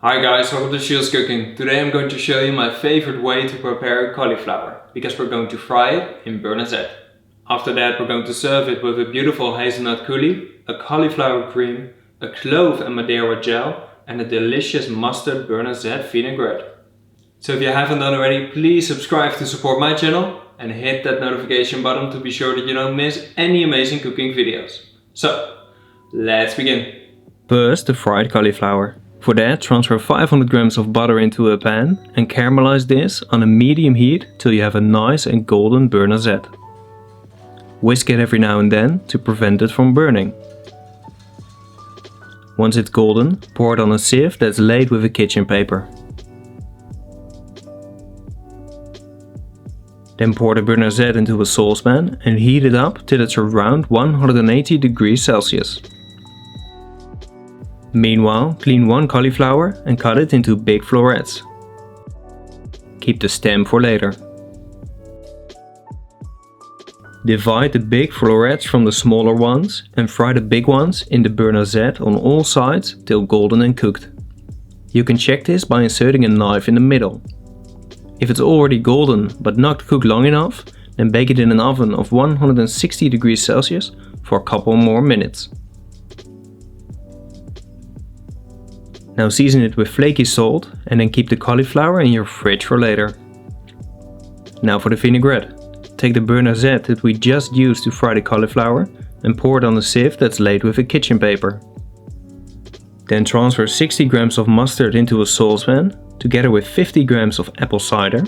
Hi guys, welcome to Shield's Cooking. Today I'm going to show you my favorite way to prepare cauliflower, because we're going to fry it in beurre noisette. After that we're going to serve it with a beautiful hazelnut coulis, a cauliflower cream, a clove and madeira gel, and a delicious mustard beurre noisette vinaigrette. So if you haven't done already, please subscribe to support my channel and hit that notification button to be sure that you don't miss any amazing cooking videos. So, let's begin. First, the fried cauliflower. For that, transfer 500 grams of butter into a pan and caramelize this on a medium heat till you have a nice and golden beurre noisette. Whisk it every now and then to prevent it from burning. Once it's golden, pour it on a sieve that's laid with a kitchen paper. Then pour the beurre noisette into a saucepan and heat it up till it's around 180 degrees Celsius. Meanwhile, clean one cauliflower and cut it into big florets. Keep the stem for later. Divide the big florets from the smaller ones and fry the big ones in the beurre noisette on all sides till golden and cooked. You can check this by inserting a knife in the middle. If it's already golden but not cooked long enough, then bake it in an oven of 160 degrees Celsius for a couple more minutes. Now season it with flaky salt and then keep the cauliflower in your fridge for later. Now for the vinaigrette. Take the beurre noisette that we just used to fry the cauliflower and pour it on a sieve that's laid with a kitchen paper. Then transfer 60 grams of mustard into a saucepan together with 50 grams of apple cider,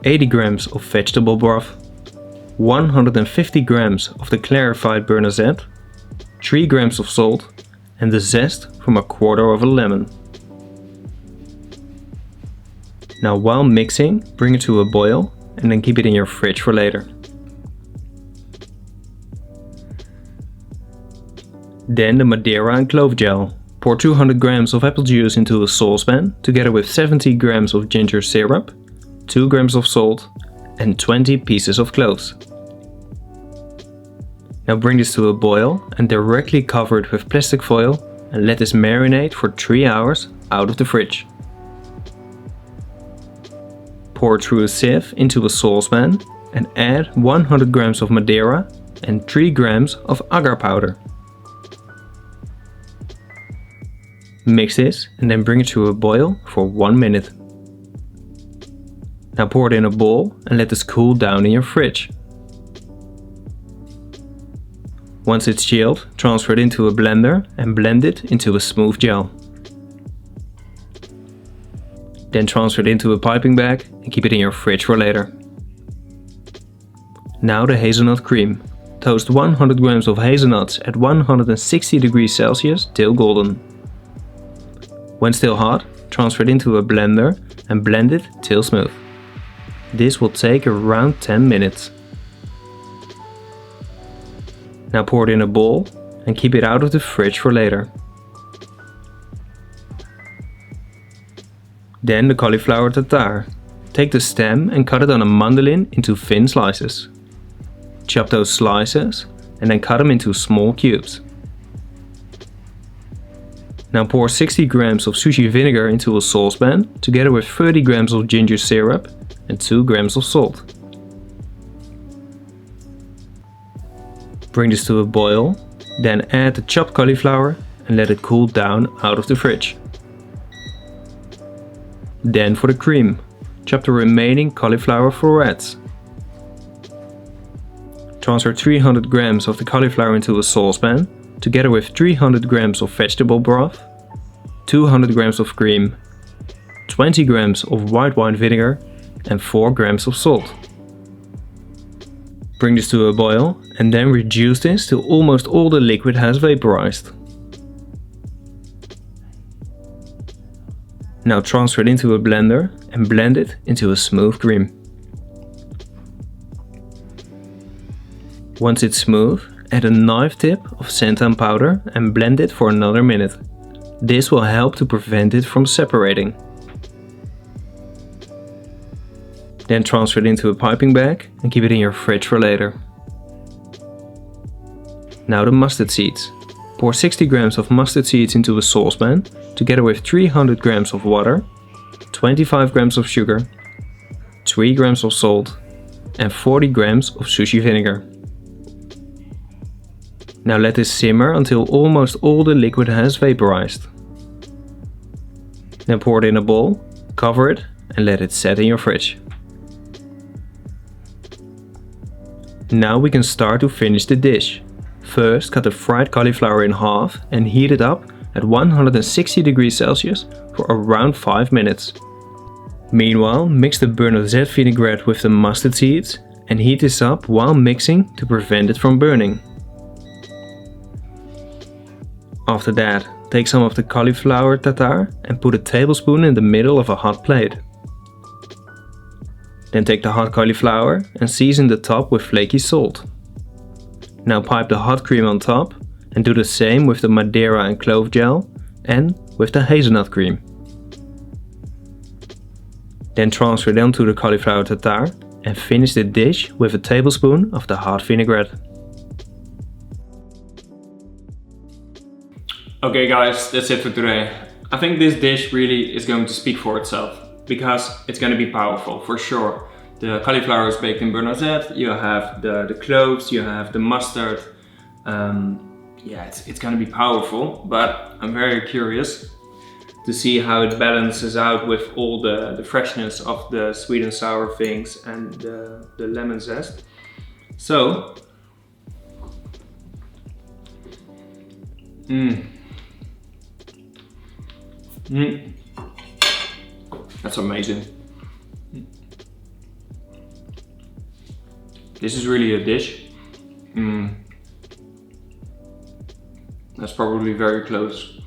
80 grams of vegetable broth, 150 grams of the clarified beurre noisette, 3 grams of salt, and the zest from a quarter of a lemon. Now while mixing, bring it to a boil and then keep it in your fridge for later. Then the madeira and clove gel. Pour 200 grams of apple juice into a saucepan together with 70 grams of ginger syrup, 2 grams of salt and 20 pieces of cloves. Now bring this to a boil and directly cover it with plastic foil and let this marinate for 3 hours out of the fridge. Pour it through a sieve into a saucepan and add 100 grams of madeira and 3 grams of agar powder. Mix this and then bring it to a boil for 1 minute. Now pour it in a bowl and let this cool down in your fridge. Once it's chilled, transfer it into a blender and blend it into a smooth gel. Then transfer it into a piping bag and keep it in your fridge for later. Now the hazelnut cream. Toast 100 grams of hazelnuts at 160 degrees Celsius till golden. When still hot, transfer it into a blender and blend it till smooth. This will take around 10 minutes. Now pour it in a bowl and keep it out of the fridge for later. Then the cauliflower tartare. Take the stem and cut it on a mandolin into thin slices. Chop those slices and then cut them into small cubes. Now pour 60 grams of sushi vinegar into a saucepan together with 30 grams of ginger syrup and 2 grams of salt. Bring this to a boil, then add the chopped cauliflower and let it cool down out of the fridge. Then for the cream, chop the remaining cauliflower florets. Transfer 300 grams of the cauliflower into a saucepan together with 300 grams of vegetable broth, 200 grams of cream, 20 grams of white wine vinegar and 4 grams of salt. Bring this to a boil and then reduce this till almost all the liquid has vaporized. Now transfer it into a blender and blend it into a smooth cream. Once it's smooth, add a knife tip of santan powder and blend it for another minute. This will help to prevent it from separating. Then transfer it into a piping bag and keep it in your fridge for later. Now the mustard seeds. Pour 60 grams of mustard seeds into a saucepan together with 300 grams of water, 25 grams of sugar, 3 grams of salt and 40 grams of sushi vinegar. Now let this simmer until almost all the liquid has vaporized. Then pour it in a bowl, cover it and let it set in your fridge. Now we can start to finish the dish. First, cut the fried cauliflower in half and heat it up at 160 degrees Celsius for around 5 minutes. Meanwhile, mix the beurre noisette vinaigrette with the mustard seeds and heat this up while mixing to prevent it from burning. After that, take some of the cauliflower tartare and put a tablespoon in the middle of a hot plate. Then take the hot cauliflower and season the top with flaky salt. Now pipe the hot cream on top and do the same with the madeira and clove gel and with the hazelnut cream. Then transfer them to the cauliflower tartare and finish the dish with a tablespoon of the hot vinaigrette. Okay guys, that's it for today. I think this dish really is going to speak for itself because it's going to be powerful for sure. The cauliflower is baked in beurre noisette, you have the cloves, you have the mustard. Yeah, it's going to be powerful, but I'm very curious to see how it balances out with all the freshness of the sweet and sour things and the lemon zest. So, that's amazing. This is really a dish. That's probably very close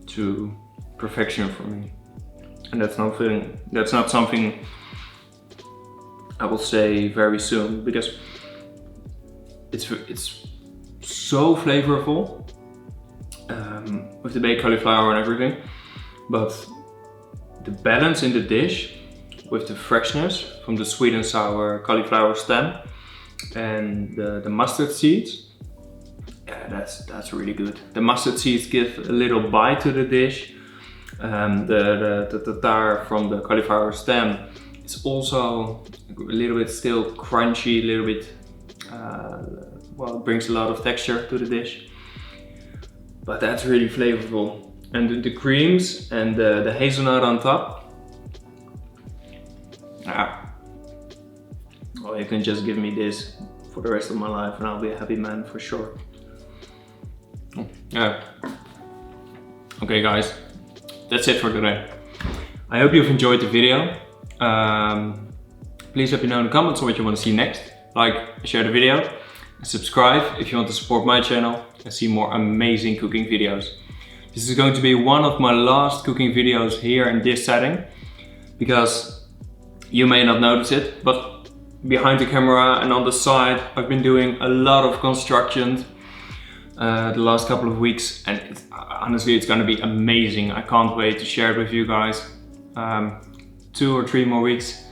to perfection for me. And that's not something I will say very soon because it's so flavorful with the baked cauliflower and everything, but the balance in the dish with the freshness from the sweet and sour cauliflower stem and the mustard seeds, yeah, that's really good. The mustard seeds give a little bite to the dish. The tartare from the cauliflower stem is also a little bit still crunchy, a little bit, well, it brings a lot of texture to the dish. But that's really flavorful. And the creams and the hazelnut on top. Well, you can just give me this for the rest of my life and I'll be a happy man for sure. Yeah. Okay guys, that's it for today. I hope you've enjoyed the video. Please let me know in the comments what you want to see next. Like, share the video, and subscribe if you want to support my channel and see more amazing cooking videos. This is going to be one of my last cooking videos here in this setting because you may not notice it, but behind the camera and on the side I've been doing a lot of construction the last couple of weeks, and honestly it's going to be amazing. I can't wait to share it with you guys. 2 or 3 more weeks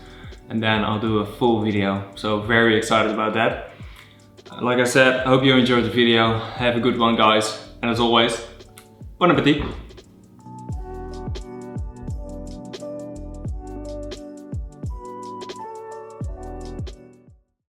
and then I'll do a full video, so very excited about that. Like I said, I hope you enjoyed the video. Have a good one guys, and as always, bon appetit!